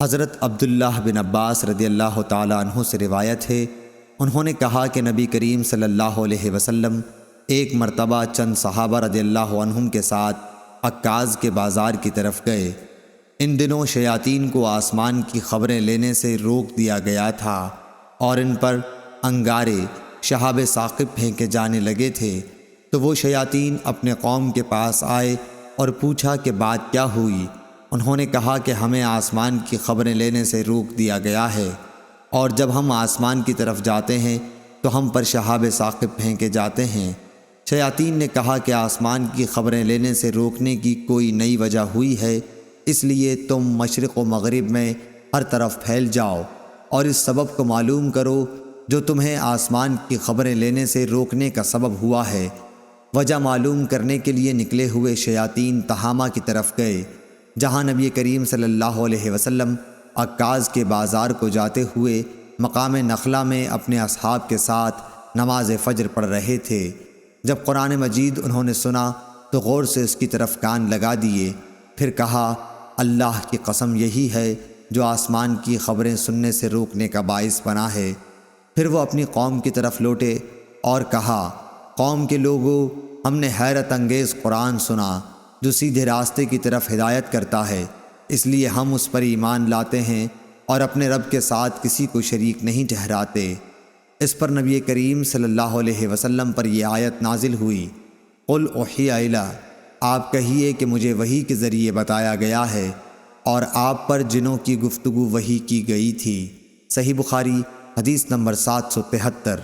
حضرت عبداللہ بن عباس رضی اللہ تعالیٰ عنہ سے روایت ہے، انہوں نے کہا کہ نبی کریم صلی اللہ علیہ وسلم ایک مرتبہ چند صحابہ رضی اللہ عنہم کے ساتھ عکاظ کے بازار کی طرف گئے۔ ان دنوں شیاطین کو آسمان کی خبریں لینے سے روک دیا گیا تھا اور ان پر انگارے شہاب ثاقب پھینکے جانے لگے تھے، تو وہ شیاطین اپنے قوم کے پاس آئے اور پوچھا کہ بات کیا ہوئی۔ انہوں نے کہا کہ ہمیں آسمان کی خبریں لینے سے روک دیا گیا ہے، اور جب ہم آسمان کی طرف جاتے ہیں تو ہم پر شہاب ثاقب پھینکے جاتے ہیں۔ شیاطین نے کہا کہ آسمان کی خبریں لینے سے روکنے کی کوئی نئی وجہ ہوئی ہے، اس لیے تم مشرق و مغرب میں ہر طرف پھیل جاؤ اور اس سبب کو معلوم کرو جو تمہیں آسمان کی خبریں لینے سے روکنے کا سبب ہوا ہے۔ وجہ معلوم کرنے کے لیے نکلے ہوئے شیاطین تہامہ کی طرف گئے، جہاں نبی کریم صلی اللہ علیہ وسلم عکاظ کے بازار کو جاتے ہوئے مقام نخلہ میں اپنے اصحاب کے ساتھ نماز فجر پڑھ رہے تھے۔ جب قرآن مجید انہوں نے سنا تو غور سے اس کی طرف کان لگا دیے، پھر کہا اللہ کی قسم یہی ہے جو آسمان کی خبریں سننے سے روکنے کا باعث بنا ہے۔ پھر وہ اپنی قوم کی طرف لوٹے اور کہا قوم کے لوگوں، ہم نے حیرت انگیز قرآن سنا جو سیدھے راستے کی طرف ہدایت کرتا ہے، اس لیے ہم اس پر ایمان لاتے ہیں اور اپنے رب کے ساتھ کسی کو شریک نہیں ٹھہراتے۔ اس پر نبی کریم صلی اللہ علیہ وسلم پر یہ آیت نازل ہوئی، قل اوحی الی، آپ کہیے کہ مجھے وحی کے ذریعے بتایا گیا ہے اور آپ پر جنوں کی گفتگو وحی کی گئی تھی۔ صحیح بخاری حدیث نمبر 773۔